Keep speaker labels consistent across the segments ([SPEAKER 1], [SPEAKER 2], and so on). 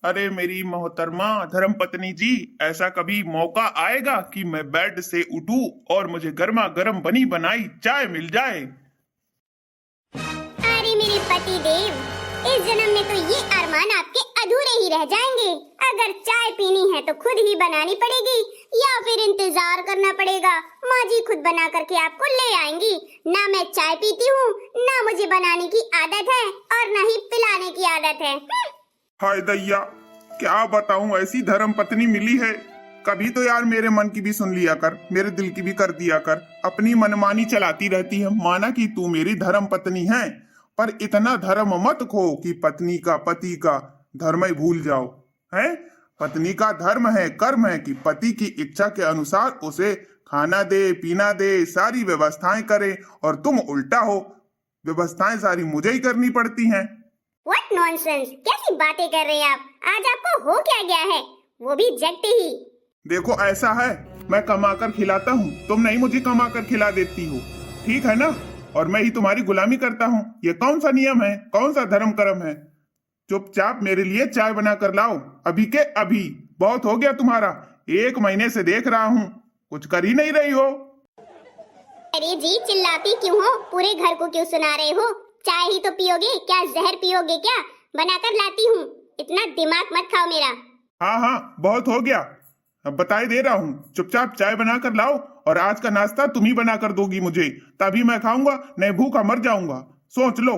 [SPEAKER 1] अरे मेरी मोहतरमा धर्मपत्नी जी, ऐसा कभी मौका आएगा कि मैं बेड से उठूं और मुझे गर्मा गर्म बनी बनाई चाय मिल जाए।
[SPEAKER 2] अरे मेरे पति देव, इस जन्म में तो ये अरमान आपके अधूरे ही रह जाएंगे। अगर चाय पीनी है तो खुद ही बनानी पड़ेगी या फिर इंतजार करना पड़ेगा। माँ जी खुद बना करके आपको ले आएंगी। ना मैं चाय पीती हूँ, ना मुझे बनाने की आदत है और ना ही पिलाने की आदत है।
[SPEAKER 1] हाय दैया, क्या बताऊं, ऐसी धर्म पत्नी मिली है। कभी तो यार मेरे मन की भी सुन लिया कर, मेरे दिल की भी कर दिया कर। अपनी मनमानी चलाती रहती है। माना कि तू मेरी धर्म पत्नी है, पर इतना धर्म मत खो कि पत्नी का पति का धर्म ही भूल जाओ। है, पत्नी का धर्म है, कर्म है कि पति की इच्छा के अनुसार उसे खाना दे, पीना दे, सारी व्यवस्थाएं करे, और तुम उल्टा हो। व्यवस्थाएं सारी मुझे ही करनी पड़ती हैं।
[SPEAKER 2] What nonsense! कैसी बातें कर रहे हैं आप? आज आपको हो क्या गया है? वो भी जगते ही।
[SPEAKER 1] देखो ऐसा है, मैं कमा कर खिलाता हूँ, तुम नहीं मुझे कमा कर खिला देती हो, ठीक है ना? और मैं ही तुम्हारी गुलामी करता हूँ। ये कौन सा नियम है, कौन सा धर्म कर्म है? चुपचाप मेरे लिए चाय बना कर लाओ, अभी के अभी। बहुत हो गया तुम्हारा, 1 महीने से देख रहा हूँ, कुछ कर ही नहीं रही हो।
[SPEAKER 2] अरे जी, चिल्लाती क्यों हो? पूरे घर को क्यों सुना रहे हो? चाय ही तो पियोगे क्या? जहर पियोगे क्या? बनाकर लाती हूँ, इतना दिमाग मत खाओ मेरा।
[SPEAKER 1] हाँ हाँ, बहुत हो गया, अब बताए दे रहा हूँ। चुपचाप चाय बना कर लाओ, और आज का नाश्ता तुम ही बना कर दोगी मुझे, तभी मैं खाऊंगा, नहीं भूखा मर जाऊंगा। सोच लो।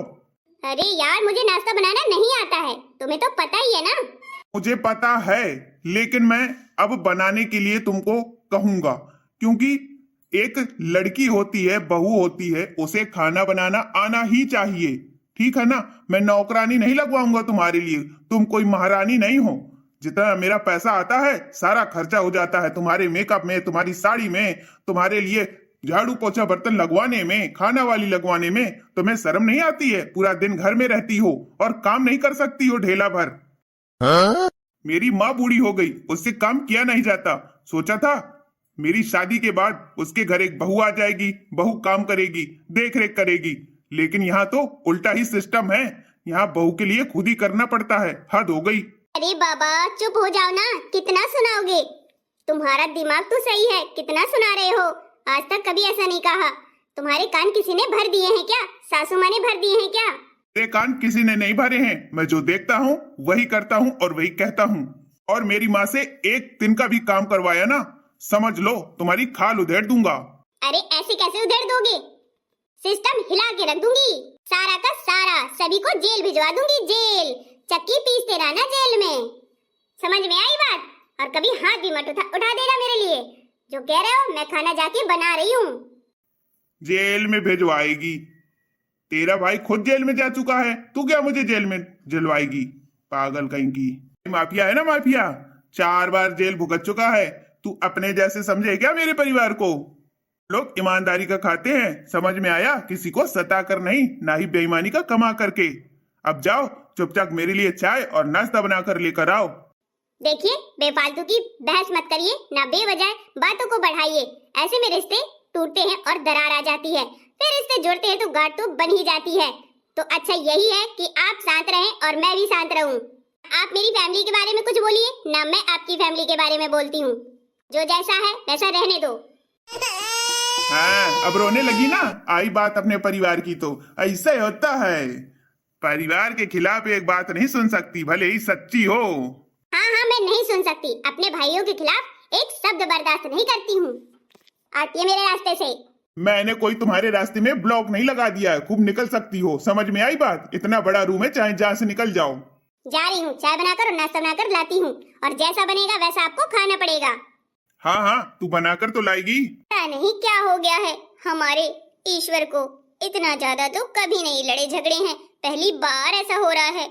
[SPEAKER 2] अरे यार, मुझे नाश्ता बनाना नहीं आता है, तुम्हें तो पता ही है ना।
[SPEAKER 1] मुझे पता है, लेकिन मैं अब बनाने के लिए तुमको कहूंगा, क्योंकि एक लड़की होती है, बहू होती है, उसे खाना बनाना आना ही चाहिए, ठीक है ना? मैं नौकरानी नहीं लगवाऊंगा तुम्हारे लिए, तुम कोई महारानी नहीं हो। जितना मेरा पैसा आता है सारा खर्चा हो जाता है तुम्हारे मेकअप में, तुम्हारी साड़ी में, तुम्हारे लिए झाड़ू पोछा बर्तन लगवाने में, खाना वाली लगवाने में। तुम्हें शर्म नहीं आती है? पूरा दिन घर में रहती हो और काम नहीं कर सकती हो ढेला भर। मेरी माँ बूढ़ी हो गई, उससे काम किया नहीं जाता। सोचा था मेरी शादी के बाद उसके घर एक बहू आ जाएगी, बहू काम करेगी, देख रेख करेगी, लेकिन यहाँ तो उल्टा ही सिस्टम है। यहाँ बहू के लिए खुद ही करना पड़ता है। हद हो गई।
[SPEAKER 2] अरे बाबा चुप हो जाओ ना, कितना सुनाओगे? तुम्हारा दिमाग तो सही है, कितना सुना रहे हो? आज तक कभी ऐसा नहीं कहा। तुम्हारे कान किसी ने भर दिए हैं क्या? सासू माँ ने भर दिए हैं क्या?
[SPEAKER 1] तेरे कान किसी ने नहीं भरे हैं। मैं जो देखता हूँ वही करता हूँ और वही कहता हूँ। और मेरी माँ से एक दिन का भी काम करवाया ना, समझ लो तुम्हारी खाल उधेड़ दूंगा।
[SPEAKER 2] अरे ऐसे कैसे उधेड़ दोगे? सिस्टम हिला के रख दूंगी, सारा का सारा, सभी को जेल भिजवा दूंगी। जेल चक्की पीसते रहना जेल में। समझ में आई बात? और कभी हाथ भी मत उठा देना मेरे लिए। जो कह रहे हो मैं खाना जाके बना रही हूँ।
[SPEAKER 1] जेल में भिजवाएगी? तेरा भाई खुद जेल में जा चुका है, तू क्या मुझे जेल में जलवाएगी? पागल कहीं की। माफिया है ना, माफिया, 4 बार जेल भुगत चुका है। तू अपने जैसे समझे क्या मेरे परिवार को? लोग ईमानदारी का खाते हैं, समझ में आया? किसी को सता कर नहीं, ना ही बेईमानी का कमा करके। अब जाओ चुपचाप मेरे लिए चाय और नाश्ता बना कर लेकर आओ।
[SPEAKER 2] देखिए, बेफालतू की बहस मत करिए, ना बेवजह बातों को बढ़ाइए। ऐसे में रिश्ते टूटते हैं और दरार आ जाती है, फिर रिश्ते जोड़ते हैं तो गांठ तो बन ही जाती है। तो अच्छा यही है कि आप शांत रहें और मैं भी शांत रहूं। आप मेरी फैमिली के बारे में कुछ बोलिए ना, मैं आपकी फैमिली के बारे में बोलती हूँ। जो जैसा है वैसा रहने दो।
[SPEAKER 1] हाँ, अब रोने लगी ना? आई बात अपने परिवार की तो ऐसा ही होता है। परिवार के खिलाफ एक बात नहीं सुन सकती, भले ही सच्ची हो।
[SPEAKER 2] हाँ हाँ, मैं नहीं सुन सकती। अपने भाइयों के खिलाफ एक शब्द बर्दाश्त नहीं करती हूँ। आती है मेरे रास्ते से।
[SPEAKER 1] मैंने कोई तुम्हारे रास्ते में ब्लॉक नहीं लगा दिया है, खूब निकल सकती हो। समझ में आई बात? इतना बड़ा रूम है, चाहे जहाँ से निकल जाओ।
[SPEAKER 2] जा रही हूँ, चाय बनाकर और नाश्ता बनाकर लाती हूँ, और जैसा बनेगा वैसा आपको खाना पड़ेगा।
[SPEAKER 1] हाँ हाँ, तू बनाकर तो लाएगी।
[SPEAKER 2] पता नहीं क्या हो गया है हमारे ईश्वर को। इतना ज्यादा तो कभी नहीं लड़े झगड़े हैं, पहली बार ऐसा हो रहा है।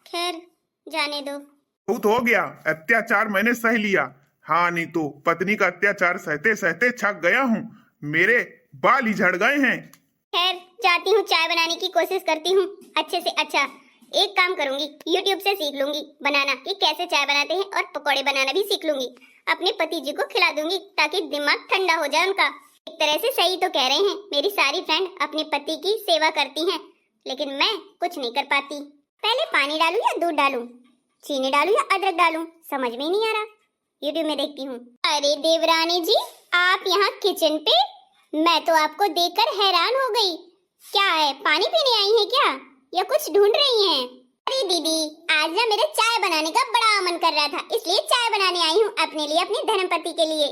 [SPEAKER 2] खैर जाने दो।
[SPEAKER 1] बहुत हो गया, अत्याचार मैंने सह लिया। हाँ, नहीं तो पत्नी का अत्याचार सहते सहते थक गया हूँ, मेरे बाल ही झड़ गए हैं।
[SPEAKER 2] खैर जाती हूँ, चाय बनाने की कोशिश करती हूँ अच्छे से अच्छा। एक काम करूंगी, YouTube से सीख लूंगी बनाना कि कैसे चाय बनाते हैं, और पकौड़े बनाना भी सीख लूंगी। अपने पति जी को खिला दूंगी ताकि दिमाग ठंडा हो जाए उनका। एक तरह से सही तो कह रहे हैं, मेरी सारी फ्रेंड अपने पति की सेवा करती हैं, लेकिन मैं कुछ नहीं कर पाती। पहले पानी डालूं या दूध डालूं? चीनी डालूं या अदरक डालूं, समझ में ही नहीं आ रहा। यूट्यूब में देखती हूँ। अरे देवरानी जी, आप यहाँ किचन पे? मैं तो आपको देखकर हैरान हो गई। क्या है, पानी पीने आई हैं क्या, या कुछ ढूंढ रही हैं? अरे दीदी, आज ना मेरे चाय बनाने का बड़ा मन कर रहा था, इसलिए चाय बनाने आई हूँ अपने लिए, अपने धर्मपति के लिए।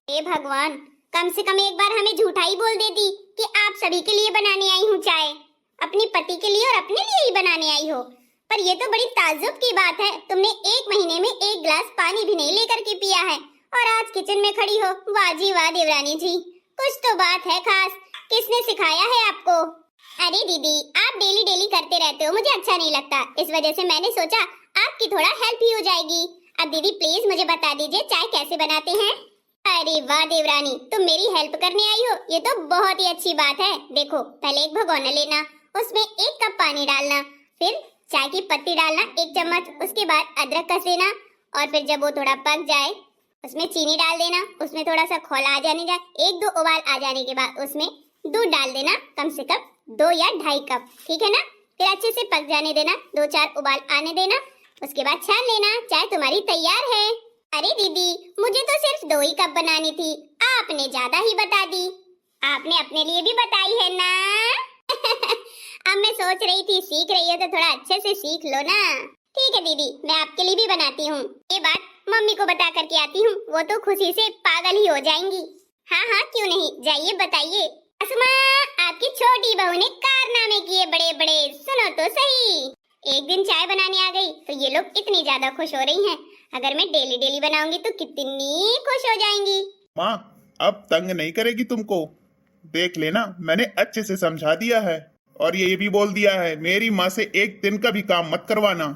[SPEAKER 2] हे भगवान, कम से कम एक बार हमें झूठा ही बोल देती कि आप सभी के लिए बनाने आई हूँ चाय, अपने पति के लिए और अपने लिए ही बनाने आई हो। पर ये तो बड़ी ताज्जुब की बात है, तुमने 1 महीने में 1 गिलास पानी भी नहीं लेकर के पिया है और आज किचन में खड़ी हो। वाह जी वाह देवरानी जी, कुछ तो बात है खास। किसने सिखाया है आपको? अरे दीदी, आप डेली डेली करते रहते हो, मुझे अच्छा नहीं लगता, इस वजह से मैंने सोचा आपकी थोड़ा हेल्प ही हो जाएगी। अब दीदी प्लीज मुझे बता दीजिए चाय कैसे बनाते हैं। अरे वाह देवरानी, तुम मेरी हेल्प करने आई हो, ये तो बहुत ही अच्छी बात है। देखो, पहले एक भगोना लेना, उसमें 1 कप पानी डालना, फिर चाय की पत्ती डालना 1 चम्मच, उसके बाद अदरक कस देना और फिर जब वो थोड़ा पक जाए उसमें चीनी डाल देना, उसमें थोड़ा सा खौला आ जाने का, 1-2 उबाल आ जाने के बाद उसमें दूध डाल देना, कम से कम 2 या 2.5 कप, ठीक है ना। फिर अच्छे से पक जाने देना, 2-4 उबाल आने देना, उसके बाद छान लेना, चाय तुम्हारी तैयार है। अरे दीदी, मुझे तो सिर्फ 2 ही कप बनानी थी, आपने ज्यादा ही बता दी। आपने अपने लिए भी बताई है ना। अब मैं सोच रही थी सीख रही हो तो थोड़ा अच्छे से सीख लो ना। ठीक है दीदी, मैं आपके लिए भी बनाती हूँ। ये बात मम्मी को बता करके आती हूँ, वो तो खुशी से पागल ही हो जाएंगी। हाँ हाँ क्यों नहीं, जाइए बताइए। असमा, आपकी छोटी बहू ने कारनामे किए बड़े बड़े, सुनो तो सही। एक दिन चाय बनाने आ गई तो ये लोग इतनी ज्यादा खुश हो रही हैं, अगर मैं डेली डेली बनाऊंगी तो कितनी खुश हो जाएंगी।
[SPEAKER 1] माँ अब तंग नहीं करेगी तुमको, देख लेना मैंने अच्छे से समझा दिया है और ये भी बोल दिया है मेरी माँ से 1 दिन का भी काम मत करवाना।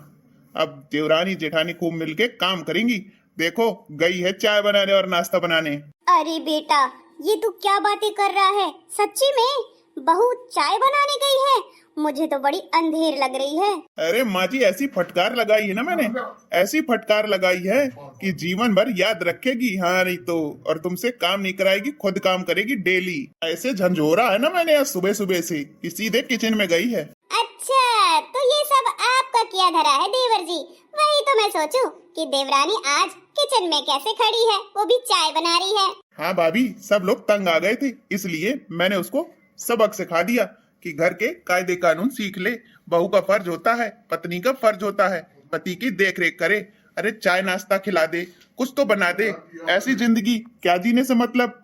[SPEAKER 1] अब देवरानी जेठानी खूब मिलके काम करेंगी। देखो गई है चाय बनाने और नाश्ता बनाने।
[SPEAKER 2] अरे बेटा, ये तू क्या बातें कर रहा है, सच्ची में बहू चाय बनाने गई है? मुझे तो बड़ी अंधेर लग रही है।
[SPEAKER 1] अरे माँ जी, ऐसी फटकार लगाई है ना मैंने, ऐसी फटकार लगाई है कि जीवन भर याद रखेगी। हाँ नहीं तो, और तुमसे काम नहीं कराएगी, खुद काम करेगी डेली। ऐसे झंझोरा है ना मैंने आज सुबह सुबह से कि सीधे किचन में गई है।
[SPEAKER 2] अच्छा, तो ये सब आपका किया धरा है देवर जी। वही तो मैं सोचूं कि देवरानी आज किचन में कैसे खड़ी है, वो भी चाय बना रही है।
[SPEAKER 1] हाँ भाभी, सब लोग तंग आ गए थे, इसलिए मैंने उसको सबक सिखा दिया कि घर के कायदे कानून सीख ले। बहू का फर्ज होता है, पत्नी का फर्ज होता है पति की देख रेख करे। अरे चाय नाश्ता खिला दे, कुछ तो बना दे, ऐसी जिंदगी क्या जीने से मतलब।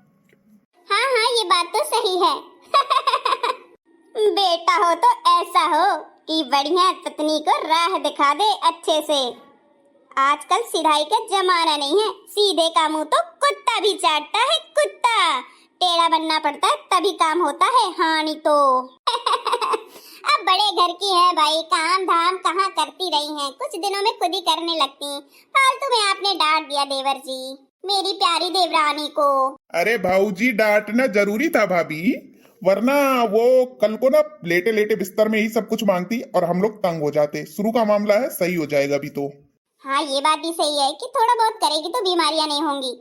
[SPEAKER 2] हाँ हाँ, ये बात तो सही है। बेटा हो तो ऐसा हो कि बढ़िया पत्नी को राह दिखा दे अच्छे से। आजकल सिधाई का जमाना नहीं है, सीधे का मुंह तो कुत्ता भी चाटता है, कुत्ता। टेढ़ा बनना पड़ता है तभी काम होता है, हाँ नहीं तो। अब बड़े घर की है भाई, काम धाम कहाँ करती रही हैं, कुछ दिनों में खुद ही करने लगती। फालतू में आपने डांट दिया देवर जी मेरी प्यारी देवरानी को।
[SPEAKER 1] अरे भाऊजी, डांटना जरूरी था भाभी, वरना वो कल को ना लेटे लेटे बिस्तर में ही सब कुछ मांगती और हम लोग तंग हो जाते। शुरू का मामला है, सही हो जाएगा अभी तो।
[SPEAKER 2] हाँ ये बात भी सही है कि थोड़ा बहुत करेगी तो बीमारियां नहीं होंगी।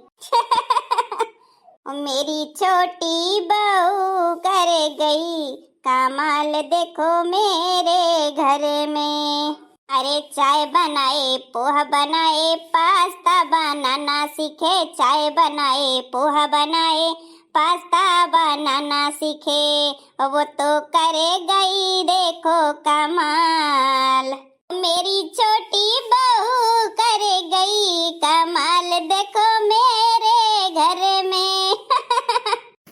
[SPEAKER 2] मेरी छोटी बहू कर गई कमाल, देखो मेरे घर में। अरे चाय बनाए, पोहा बनाए, पास्ता बनाना सीखे। चाय बनाए, पोहा बनाए, पास्ता बनाना सीखे, वो तो करे गई देखो कमाल। मेरी छोटी बहू करे गई कमाल, देखो मेरे घर में।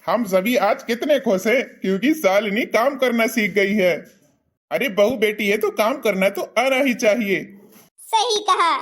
[SPEAKER 1] हम सभी आज कितने खुश हैं क्योंकि शालिनी काम करना सीख गई है। अरे बहू बेटी है तो काम करना तो आना ही चाहिए।
[SPEAKER 2] सही कहा।